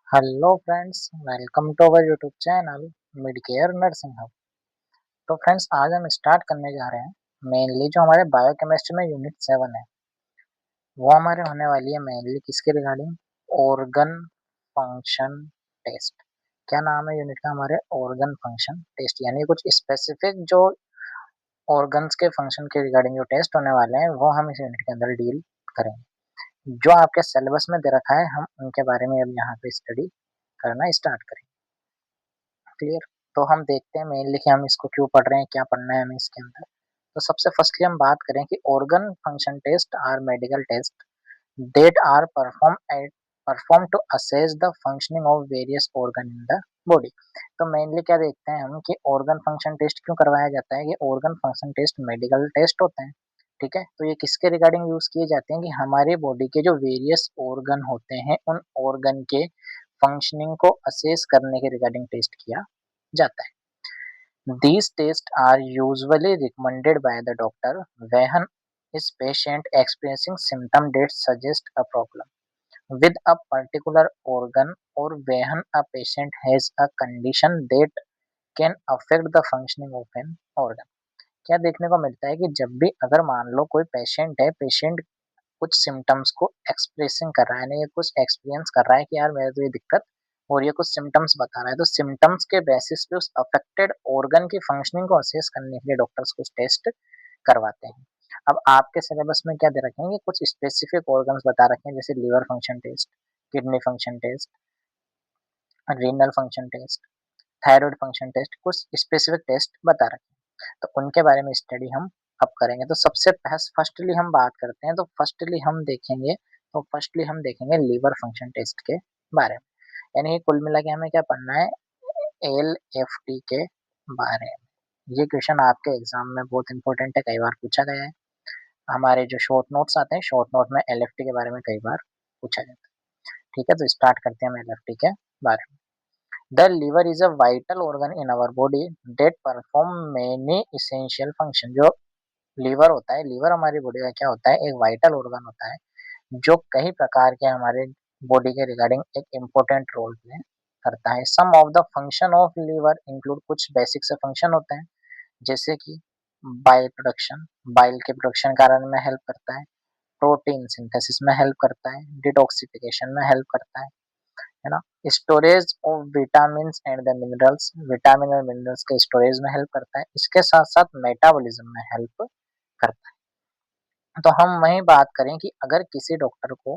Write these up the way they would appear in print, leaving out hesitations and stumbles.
Hello friends, welcome to our YouTube channel Mid Care Nursing Hub. तो friends, आज हम start करने जा रहे हैं मेनली जो हमारे बायोकेमिस्ट्री में यूनिट 7 है, वो हमारे होने वाली है मेनली किसके रिगार्डिंग? Organ function test. क्या नाम है यूनिट का? हमारे ऑर्गन फंक्शन टेस्ट, यानी कुछ स्पेसिफिक जो ऑर्गन्स के फंक्शन के रिगार्डिंग जो टेस्ट होने वाले हैं वो हम इस यूनिट के अंदर डील करेंगे। जो आपके सिलेबस में दे रखा है, हम उनके बारे में अब यहाँ पे स्टडी करना स्टार्ट करेंगे। क्लियर? तो हम देखते हैं मेनली कि हम इसको क्यों पढ़ रहे हैं, क्या पढ़ना है हमें इसके अंदर। तो सबसे फर्स्टली हम बात करें कि organ function test are medical test that are perform to assess the functioning of various organ in the body. तो मेनली क्या देखते हैं हम कि ऑर्गन फंक्शन टेस्ट क्यों करवाया जाता है? ये organ function test medical test होते हैं, ठीक है। तो ये किसके रिगार्डिंग यूज किए जाते हैं? कि हमारे बॉडी के जो वेरियस ऑर्गन होते हैं, उन ऑर्गन के फंक्शनिंग को असेस करने के रिगार्डिंग टेस्ट किया जाता है। These tests are usually recommended by the doctor when his patient experiencing symptoms that suggest a problem with a particular organ or when a patient has a condition that can affect the functioning of an organ। क्या देखने को मिलता है कि जब भी अगर मान लो कोई पेशेंट है, पेशेंट कुछ सिम्पटम्स को एक्सप्रेसिंग कर रहा है, यानी ये कुछ एक्सपीरियंस कर रहा है कि यार मेरे तो ये दिक्कत और ये कुछ सिम्पटम्स बता रहा है, तो सिम्पटम्स के बेसिस पे उस अफेक्टेड ऑर्गन की फंक्शनिंग को असेस करने के लिए डॉक्टर्स कुछ टेस्ट करवाते हैं। अब आपके सिलेबस में क्या दे रखे हैं? कुछ स्पेसिफिक ऑर्गन्स बता रखे हैं, जैसे liver function test, kidney function test, renal function test, thyroid function test, कुछ स्पेसिफिक टेस्ट बता रखे हैं। तो उनके बारे में स्टडी हम अब करेंगे। तो सबसे फर्स्टली हम बात करते हैं, तो फर्स्टली हम देखेंगे लीवर फंक्शन टेस्ट के बारे में। यानी कुल मिला के हमें क्या पढ़ना है? एल-एफ-टी के बारे में। ये क्वेश्चन आपके एग्जाम में बहुत इंपॉर्टेंट है, कई बार पूछा गया है। हमारे जो शॉर्ट नोट्स आते हैं, शॉर्ट नोट में एल-एफ-टी के बारे में कई बार पूछा जाता है। ठीक है, तो स्टार्ट करते हैं हम एल-एफ-टी के बारे में। The liver is a vital organ in our body that perform many essential function। जो लीवर होता है, लीवर हमारी बॉडी का क्या होता है? एक वाइटल ऑर्गन होता है जो कई प्रकार के हमारे बॉडी के रिगार्डिंग एक इम्पोर्टेंट रोल प्ले करता है। Some of the function of liver include, कुछ बेसिक से फंक्शन होते हैं, जैसे कि बाइल प्रोडक्शन, बाइल के प्रोडक्शन कारण में हेल्प करता है, प्रोटीन सिंथेसिस में हेल्प करता है, डिटॉक्सिफिकेशन में हेल्प करता है ना, storage of vitamin and the minerals, vitamin और मिनरल्स के स्टोरेज में हेल्प करता है, इसके साथ साथ मेटाबॉलिज्म में हेल्प करता है। तो हम वही बात करें कि अगर किसी डॉक्टर को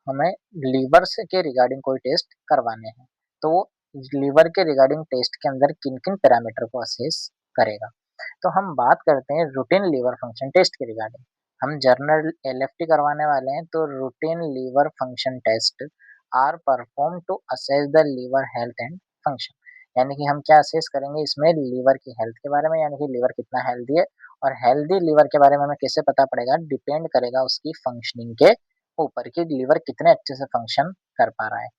हमें लीवर से के रिगार्डिंग कोई टेस्ट करवाने हैं, तो वो लीवर के रिगार्डिंग टेस्ट के अंदर किन किन पैरामीटर को असेस करेगा। तो हम बात करते हैं रूटीन लीवर फंक्शन टेस्ट के रिगार्डिंग। हम जर्नल एल-एफ-टी करवाने वाले हैं, तो routine liver function test are perform to assess the liver health and function. यानी कि हम क्या असेस करेंगे इसमें? लीवर की हेल्थ के बारे में, यानी कि लीवर कितना हेल्दी है। और हेल्दी लीवर के बारे में हमें कैसे पता पड़ेगा? डिपेंड करेगा उसकी फंक्शनिंग के ऊपर कि लीवर कितने अच्छे से फंक्शन कर पा रहा है।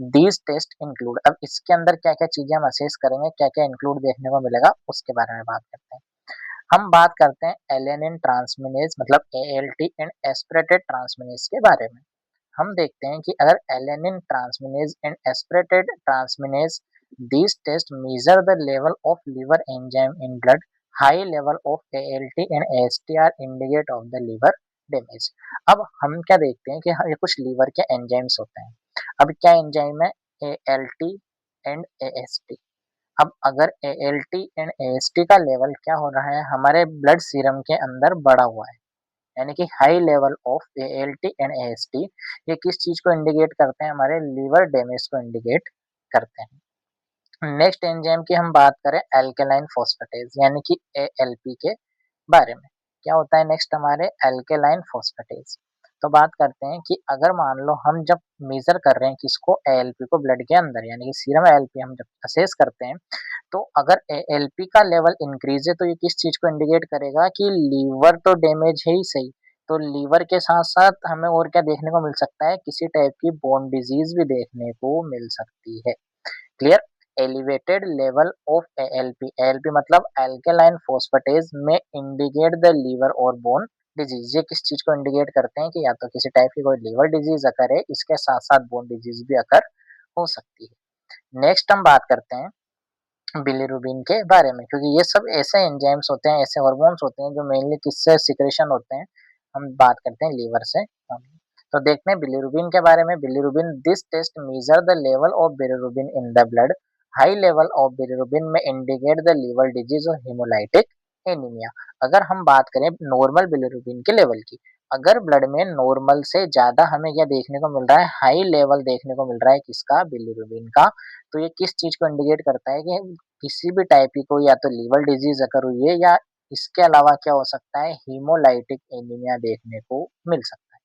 दीज टेस्ट इंक्लूड, अब इसके अंदर क्या क्या चीजें हम असेस करेंगे, क्या क्या इंक्लूड देखने को मिलेगा, उसके बारे में बात करते हैं। हम बात करते हैं एलेनिन ट्रांसमिनेज मतलब एएलटी एंड एस्पिरेटेड ट्रांसमिनेज के बारे में। हम देखते हैं कि अगर alanine transaminase and aspirated transaminase, these tests measure the level of liver enzyme in blood। high level of ALT and AST are indicate of the liver damage। अब हम क्या देखते हैं कि ये कुछ लीवर के एंजाइम्स होते हैं। अब क्या एंजाइम है? ALT and AST। अब अगर ALT एंड AST का लेवल क्या हो रहा है? हमारे ब्लड सीरम के अंदर बढ़ा हुआ है, यानी कि high level of ALT and AST, ये किस चीज को इंडिकेट करते हैं? हमारे लीवर डैमेज को इंडिकेट करते हैं। नेक्स्ट एंजाइम की हम बात करें एल्केलाइन फॉस्फेटेज यानी कि ALP के बारे में। क्या होता है नेक्स्ट? हमारे एल्केलाइन फॉस्फेटेज। तो बात करते हैं कि अगर मान लो हम जब मेजर कर रहे हैं किसको? ALP को ब्लड के अंदर, यानी कि सीरम ALP हम जब असेस करते हैं, तो अगर ALP का लेवल इंक्रीज है तो ये किस चीज को इंडिकेट करेगा? कि लीवर तो डैमेज है ही सही, तो लीवर के साथ साथ हमें और क्या देखने को मिल सकता है? किसी टाइप की बोन डिजीज भी देखने को मिल सकती है। Clear? Elevated level of ALP, ALP मतलब अल्कलाइन फोस्फेटेज में इंडिकेट द लीवर और बोन डिजीज। ये किस चीज को इंडिकेट करते हैं? कि या तो किसी टाइप की कोई लीवर डिजीज अकर है, इसके साथ साथ बोन डिजीज भी अकर हो सकती है। नेक्स्ट हम बात करते हैं बिलीरुबिन के बारे में, क्योंकि ये सब ऐसे एंजाइम्स होते हैं, ऐसे हार्मोन्स होते हैं जो मेनली किससे सिक्रेशन होते हैं, हम बात करते हैं लीवर से। तो देखते हैं बिलीरुबिन के बारे में। Bilirubin, this test measure the level of bilirubin in the blood. High level of bilirubin may indicate the liver disease और हेमोलाइटिक एनीमिया। अगर हम बात करें नॉर्मल बिलीरुबिन के लेवल की, अगर ब्लड में नॉर्मल से ज़्यादा हमें क्या देखने को मिल रहा है, हाई लेवल देखने को मिल रहा है किसका, बिलीरुबिन का, तो ये किस चीज़ को इंडिकेट करता है कि किसी भी टाइप की कोई या तो लीवर डिजीज़ अगर हुई है, या इसके अलावा क्या हो सकता है, हीमोलाइटिक एनीमिया देखने को मिल सकता है।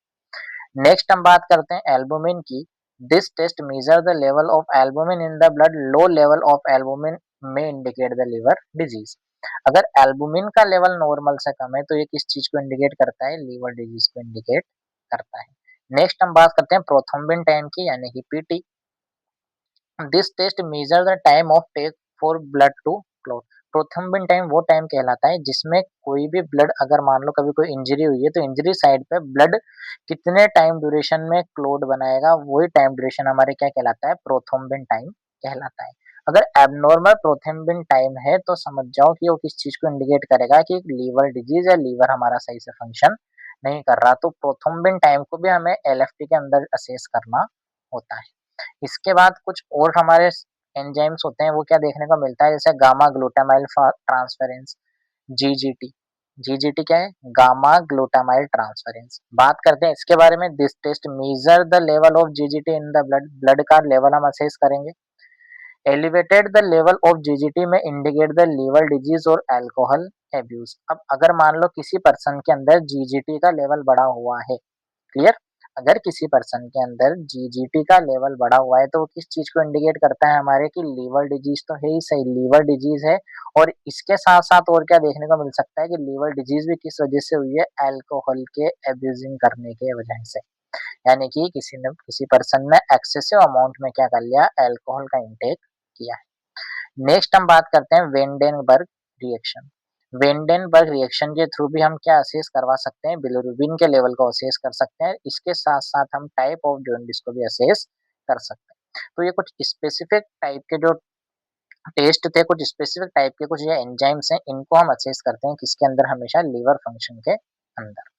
नेक्स्ट हम बात करते हैं एल्बुमिन की। This test measure the level of albumin in the blood. Low level of albumin may indicate the liver disease. अगर एल्बुमिन का लेवल नॉर्मल से कम है तो ये किस चीज को इंडिकेट करता है, लीवर डिजीज को इंडिकेट करता है। नेक्स्ट हम बात करते हैं प्रोथ्रोम्बिन टाइम की, यानी कि PT. This test measure the time of take for blood to clot. Prothrombin time वो टाइम कहलाता है जिसमें कोई भी ब्लड, अगर मान लो कभी कोई इंजरी हुई है तो इंजरी साइड पे ब्लड कितने टाइम ड्यूरेशन में क्लॉट बनाएगा, वही टाइम ड्यूरेशन हमारे क्या कहलाता है, प्रोथ्रोम्बिन टाइम कहलाता है। अगर एबनॉर्मल प्रोथ्रोम्बिन टाइम है तो समझ जाओ कि वो किस चीज को इंडिकेट करेगा कि लीवर डिजीज या लीवर हमारा सही से फंक्शन नहीं कर रहा। तो प्रोथ्रोम्बिन टाइम को भी हमें एलएफटी के अंदर असेस करना होता है। इसके बाद कुछ और हमारे एंजाइम्स होते हैं, वो क्या देखने को मिलता है, जैसे gamma glutamyl transference, GGT. GGT क्या है, गामा ग्लूटामाइल ट्रांसफेरेंस। बात करते हैं इसके बारे में। This test measure the level of GGT in the blood. Blood का लेवल हम असेस करेंगे। Elevated the level of GGT may indicate the liver disease और अल्कोहल एब्यूज। अब अगर मान लो किसी पर्सन के अंदर जीजीटी का लेवल बढ़ा हुआ है, क्लियर, अगर किसी पर्सन के अंदर जीजीटी का लेवल बढ़ा हुआ है तो वो किस चीज को इंडिकेट करता है हमारे, कि लीवर डिजीज तो है ही सही, लीवर डिजीज है। और इसके साथ साथ और क्या देखने को मिल सकता है कि लीवर डिजीज भी किस वजह से हुई है, अल्कोहल के एब्यूजिंग करने के वजह से। यानी कि किसी पर्सन ने एक्सेसिव अमाउंट में क्या कर लिया, अल्कोहल का इंटेक किया है। नेक्स्ट हम बात करते हैं वेंडेनबर्ग रिएक्शन। वेंडेनबर्ग रिएक्शन के थ्रू भी हम क्या असेस करवा सकते हैं, बिलिरुबिन के लेवल को असेस कर सकते हैं। इसके साथ साथ हम टाइप ऑफ जॉन्डिस को भी असेस कर सकते हैं। तो ये कुछ स्पेसिफिक टाइप के जो टेस्ट थे, कुछ स्पेसिफिक टाइप के कुछ ये एंजाइम्स हैं, इनको हम असेस करते हैं किसके अंदर, हमेशा लीवर फंक्शन के अंदर।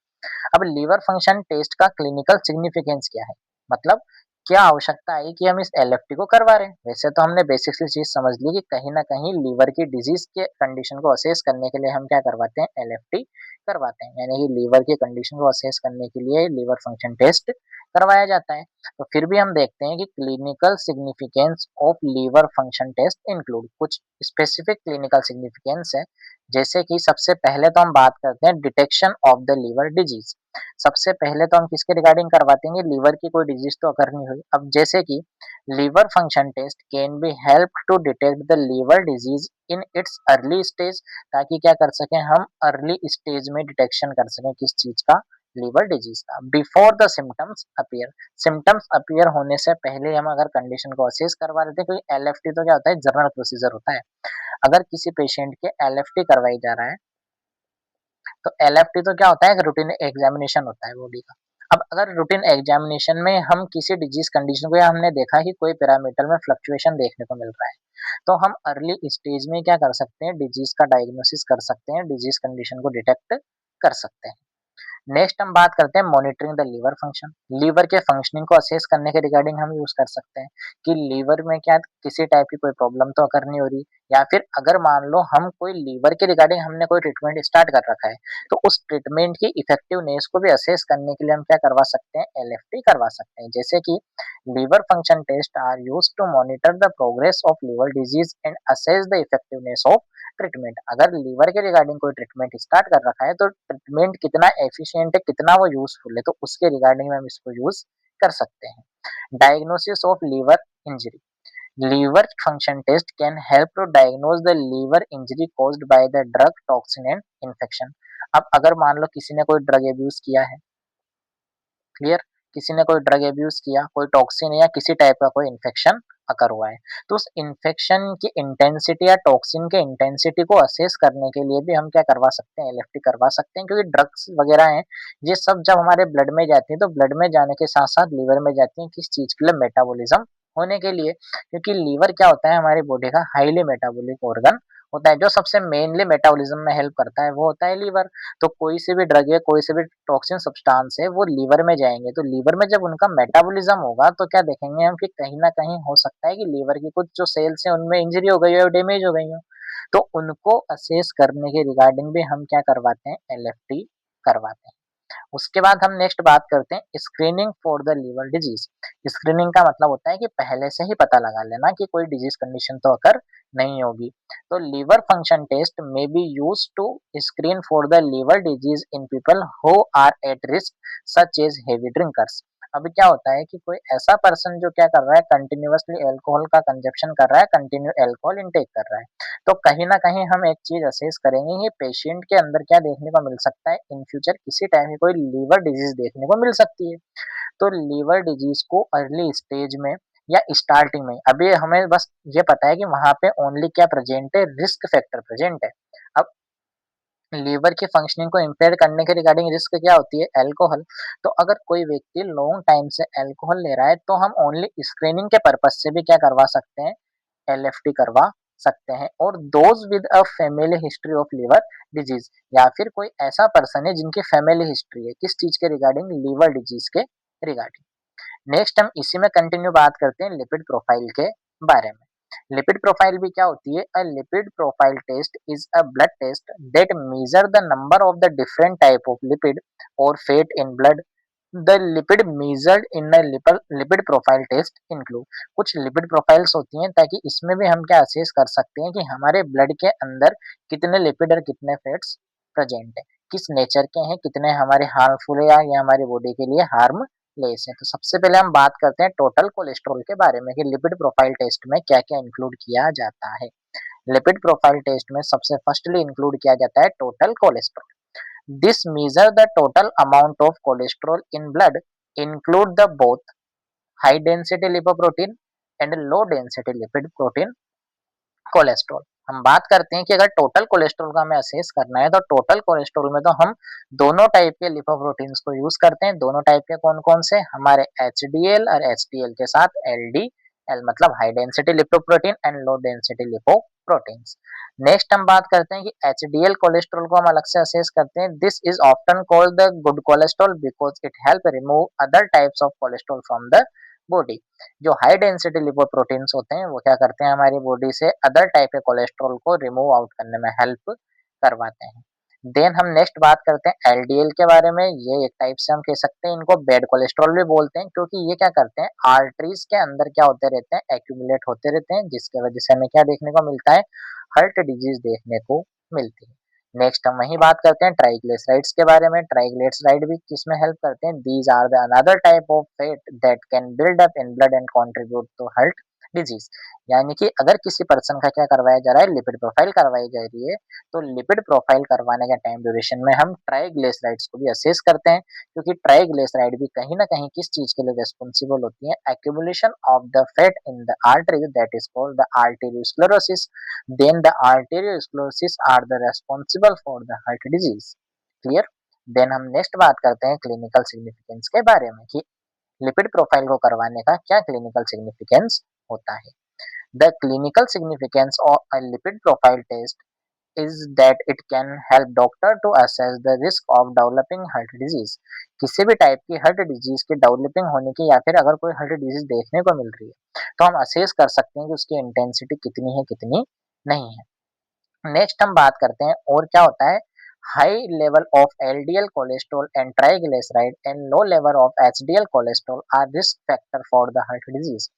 अब लीवर फंक्शन टेस्ट का क्लिनिकल सिग्निफिकेंस क्या है, मतलब क्या आवश्यकता है कि हम इस एलएफटी को करवा रहे हैं। वैसे तो हमने बेसिकली चीज समझ ली कि कहीं ना कहीं लीवर की डिजीज के कंडीशन को असेस करने के लिए हम क्या करवाते हैं, एलएफटी करवाते हैं, यानी कि लीवर की कंडीशन को असेस करने के लिए लीवर फंक्शन टेस्ट करवाया जाता है। तो फिर भी हम देखते हैं कि clinical significance of liver function test include, कुछ स्पेसिफिक क्लिनिकल सिग्निफिकेंस है। जैसे कि सबसे पहले तो हम बात करते हैं detection of the liver disease. सबसे पहले तो हम किसके रिगार्डिंग करवाते हैं, लीवर की कोई डिजीज तो अगर नहीं हुई। अब जैसे कि liver function test can be help to detect the liver disease in its early stage, ताकि क्या कर सकें हम, अर्ली स्टेज में डिटेक्शन कर सकें किस चीज का, लीवर डिजीज का, before the symptoms appear. Symptoms appear होने से पहले हम अगर कंडीशन को असेस करवा लेते हैं, क्योंकि एलएफटी तो क्या होता है, जनरल प्रोसीजर होता है। अगर किसी पेशेंट के एलएफटी करवाई जा रहा है तो एलएफटी तो क्या होता है, एक रूटीन एग्जामिनेशन होता है बॉडी का। अब अगर रूटीन एग्जामिनेशन में हम किसी डिजीज कंडीशन को, या हमने देखा कि कोई पैरामीटर में फ्लक्चुएशन देखने को मिल रहा है, तो हम अर्ली स्टेज में क्या कर सकते हैं, डिजीज का डायग्नोसिस कर सकते हैं, डिजीज कंडीशन को डिटेक्ट कर सकते हैं। नेक्स्ट हम बात करते हैं monitoring the liver function. Liver के फंक्शनिंग को असेस करने के रिगार्डिंग हम यूज कर सकते हैं कि लीवर में क्या किसी टाइप की कोई प्रॉब्लम तो अगर नहीं हो रही, या फिर अगर मान लो हम कोई लीवर के रिगार्डिंग हमने कोई ट्रीटमेंट स्टार्ट कर रखा है, तो उस ट्रीटमेंट की इफेक्टिवनेस को भी असेस करने के लिए हम क्या करवा सकते हैं, एलएफटी करवा सकते हैं। जैसे कि liver function test are used to monitor the progress of liver disease and assess the effectiveness of treatment. अगर लीवर के रिगार्डिंग कोई ट्रीटमेंट स्टार्ट कर रखा है तो ट्रीटमेंट कितना एफिशिएंट है, कितना वो यूजफुल है, तो उसके रिगार्डिंग में हम इसको यूज कर सकते हैं। Diagnosis of liver injury. Liver function test can help to diagnose the liver injury caused by the drug, toxin and infection. अब अगर मान लो किसी ने कोई ड्रग एब्यूज किया है, क्लियर, किसी ने कोई ड्रग एब्यूज किया, कोई टॉक्सिन या किसी टाइप का कोई इन्फेक्शन अकर हुआ है, तो उस इन्फेक्शन की इंटेंसिटी या टॉक्सिन के इंटेंसिटी को असेस करने के लिए भी हम क्या करवा सकते हैं, एलएफटी करवा सकते हैं। क्योंकि ड्रग्स वगैरह हैं, ये सब जब हमारे ब्लड में जाती है तो ब्लड में जाने के साथ साथ लीवर में जाती है, किस चीज के लिए, मेटाबॉलिज्म होने के लिए, क्योंकि लीवर क्या होता है हमारी बॉडी का हाईली मेटाबॉलिक ऑर्गन होता है, जो सबसे मेनली मेटाबॉलिज्म में हेल्प करता है वो होता है लीवर। तो कोई से भी ड्रग या कोई से भी टॉक्सिन सब्सटेंस है वो लीवर में जाएँगे, तो लीवर में जब उनका मेटाबॉलिज्म होगा तो क्या देखेंगे हम कि कहीं न कहीं हो सकता है कि लीवर की कुछ जो सेल्स हैं उनमें इंजरी हो गई हो, डैमेज हो गई हो। तो उनको असेस करने के रिगार्डिंग भी हम क्या करवाते हैं, एलएफटी करवाते हैं। उसके बाद हम नेक्स्ट बात करते हैं screening for the liver disease. Screening का मतलब होता है कि पहले से ही पता लगा लेना कि कोई डिजीज कंडीशन तो अकर नहीं होगी। तो liver function test may be use to screen for the liver disease in people who are at risk such as heavy drinkers. अभी क्या होता है कि कोई ऐसा पर्सन जो क्या कर रहा है, कंटिन्यूअसली अल्कोहल का कंजप्शन कर रहा है, कंटिन्यू अल्कोहल इनटेक कर रहा है, तो कहीं न कहीं हम एक चीज़ असेस करेंगे, ये पेशेंट के अंदर क्या देखने को मिल सकता है, इन फ्यूचर किसी टाइम पे कोई लीवर डिजीज़ देखने को मिल सकती है। तो लीवर डिजीज़ को अर्ली स्टेज में या स्टार्टिंग में, अभी हमें बस ये पता है कि वहाँ पे ओनली क्या प्रेज़ेंट है, रिस्क फैक्टर प्रेज़ेंट है। अब लीवर की फंक्शनिंग को इम्पेयर करने के रिगार्डिंग रिस्क क्या होती है, अल्कोहल। तो अगर कोई व्यक्ति लॉन्ग टाइम से अल्कोहल ले रहा है, तो हम ओनली स्क्रीनिंग के पर्पज़ से भी क्या करवा सकते हैं, एलएफटी करवा सकते हैं। और those with a family history of liver disease, या फिर कोई ऐसा पर्सन है जिनकी फैमिली हिस्ट्री है किस चीज के रिगार्डिंग, लीवर डिजीज के रिगार्डिंग। नेक्स्ट हम इसी में कंटिन्यू बात करते हैं लिपिड प्रोफाइल के बारे में। लिपिड प्रोफाइल भी क्या होती है, a lipid profile test is a blood test that measure the number of the different type of lipid और fat in blood. The lipid measured in a lipid profile test include, कुछ lipid profiles होती हैं ताकि इसमें भी हम क्या assess कर सकते हैं कि हमारे ब्लड के अंदर कितने लिपिड और कितने फैट्स प्रेजेंट है, किस नेचर के हैं, कितने हमारे हार्मफुल है या ये हमारी बॉडी के लिए हार्मलेस है। तो सबसे पहले हम बात करते हैं टोटल कोलेस्ट्रॉल के बारे में कि लिपिड प्रोफाइल टेस्ट में क्या क्या इंक्लूड किया जाता है। लिपिड प्रोफाइल टेस्ट में सबसे फर्स्टली इंक्लूड किया जाता है total cholesterol. This measure the total amount of cholesterol in blood, include the both high density lipoprotein and low density lipid protein cholesterol. हम बात करते हैं कि अगर टोटल कोलेस्ट्रॉल का हमें असेस करना है, तो टोटल कोलेस्ट्रॉल में तो हम दोनों टाइप के लिपोप्रोटीन्स को यूज करते हैं। दोनों टाइप के कौन कौन से, हमारे एचडीएल और एचडीएल के साथ एलडीएल, मतलब high density lipoprotein and low density lipoproteins. Next हम बात करते हैं कि एचडीएल कोलेस्ट्रॉल को हम अलग से असेस करते हैं। This is often called the good cholesterol because it help remove other types of cholesterol from the body. जो हाई डेंसिटी लिपोप्रोटीन्स होते हैं वो क्या करते हैं, हमारी बॉडी से अदर टाइप के कोलेस्ट्रॉल को रिमूव आउट करने में हेल्प करवाते हैं। देन हम नेक्स्ट बात करते हैं एलडीएल के बारे में। ये एक टाइप से हम कह सकते हैं इनको बैड कोलेस्ट्रॉल भी बोलते हैं, क्योंकि ये क्या करते हैं, आर्टरीज के अंदर क्या होते रहते हैं, एक्यूमुलेट होते रहते हैं, जिसकी वजह से हमें क्या देखने को मिलता है, हार्ट डिजीज देखने को मिलती है। नेक्स्ट हम वही बात करते हैं ट्राइग्लिसराइड्स के बारे में। ट्राइग्लिसराइड भी किसमें हेल्प करते हैं, these are the another type of fat that can build up in blood and contribute to heart disease. यानी कि अगर किसी पर्सन का क्या करवाया जा रहा है, लिपिड प्रोफाइल करवाई जा रही है, तो लिपिड प्रोफाइल करवाने के टाइम ड्यूरेशन में हम ट्राइग्लिसराइड्स को भी असेस करते हैं, क्योंकि ट्राइग्लिसराइड भी कहीं ना कहीं किस चीज के लिए रेस्पॉन्सिबल होती है, accumulation of the fat in the artery that is called the arteriosclerosis. Then the arteriosclerosis are the responsible for the heart disease. Clear. Then हम नेक्स्ट बात करते हैं क्लिनिकल सिग्निफिकेंस के बारे में कि लिपिड प्रोफाइल को करवाने का क्या क्लिनिकल सिग्निफिकेंस होता है। The clinical significance of a lipid profile test is that it can help doctor to assess the risk of developing heart disease। किसी भी टाइप की हार्ट डिजीज के डेवलपिंग होने की, या फिर अगर कोई हार्ट डिजीज देखने को मिल रही है, तो हम असेस कर सकते हैं कि उसकी इंटेंसिटी कितनी है कितनी नहीं है। नेक्स्ट हम बात करते हैं और क्या होता है, high level of LDL cholesterol and triglyceride and low level of HDL cholesterol are risk factor for the heart disease.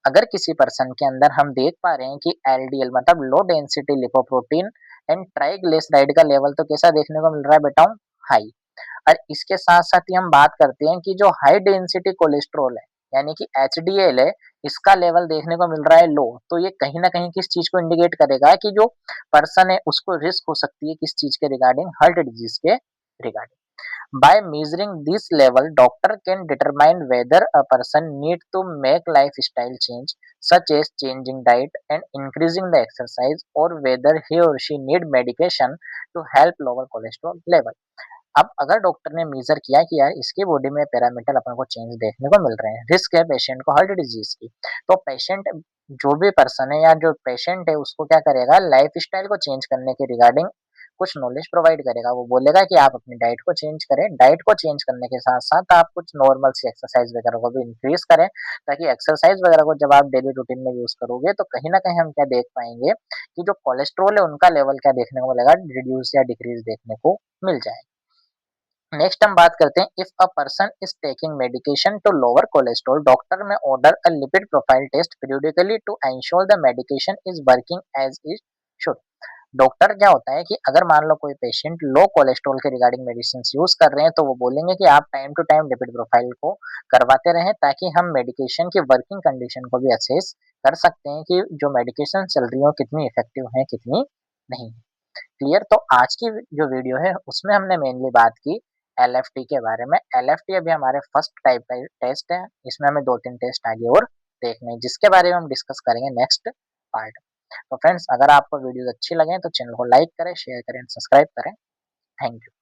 अगर किसी पर्सन के अंदर हम देख पा रहे हैं कि एलडीएल मतलब low density lipoprotein and triglyceride का लेवल तो कैसा देखने को मिल रहा है बेटा, हाई। और इसके साथ-साथ ही हम बात करते हैं कि जो हाई डेंसिटी कोलेस्ट्रॉल है, यानी कि एचडीएल है, इसका लेवल देखने को मिल रहा है लो। तो ये कहीं न कहीं किस चीज़ को इंडिकेट करेगा कि जो पर्सन है उसको रिस्क हो सकती है किस चीज़ के रिगार्डिंग, हार्ट डिजीज़ के regarding. By measuring this level, doctor can determine whether a person need to make lifestyle change, such as changing diet and increasing the exercise, or whether he or she need medication to help lower cholesterol level। अब अगर doctor ने major किया कि यार इसकी body में parameter अपन को change देखने को मिल रहे हैं, रिस्क है पेशेंट को हार्ट डिजीज की, तो पेशेंट जो भी पर्सन है या जो पेशेंट है उसको क्या करेगा, लाइफस्टाइल को चेंज करने के रिगार्डिंग कुछ नॉलेज प्रोवाइड करेगा। वो बोलेगा कि आप अपनी डाइट को चेंज करें, डाइट को चेंज करने के साथ-साथ आप कुछ नॉर्मल सी एक्सरसाइज वगैरह को भी इंक्रीज़ करें, ताकि एक्सरसाइज वगैरह को जब आप डेली रूटीन में यूज़ करोगे तो कहीं न कहीं हम क्या देख पाएँगे कि जो कोलेस्टेरॉल है उनका लेवल क्या देखने को मिलेगा, रिड्यूस या डिक्रीज़ देखने को मिल जाए। नेक्स्ट हम बात करते हैं, if a person is taking medication to lower cholesterol, doctor may order a lipid profile test periodically to ensure the medication is working as it should. Doctor क्या होता है कि अगर मान लो कोई पेशेंट लो कोलेस्ट्रॉल के रिगार्डिंग मेडिसिन यूज कर रहे हैं तो वो बोलेंगे कि आप time to time lipid profile को करवाते रहें, ताकि हम मेडिकेशन की वर्किंग कंडीशन को भी असेस कर सकते हैं कि जो मेडिकेशन चल रही हो कितनी इफेक्टिव है कितनी नहीं। क्लियर? तो आज की जो वीडियो है उसमें हमने मेनली बात की एलएफटी के बारे में। एलएफटी अभी हमारे फर्स्ट टाइप का टेस्ट है, इसमें हमें 2-3 टेस्ट आगे और देखने हैं, जिसके बारे में हम डिस्कस करेंगे नेक्स्ट पार्ट। तो फ्रेंड्स, अगर आपको वीडियोज़ अच्छी लगे तो चैनल को लाइक करें, शेयर करें, सब्सक्राइब करें। Thank you.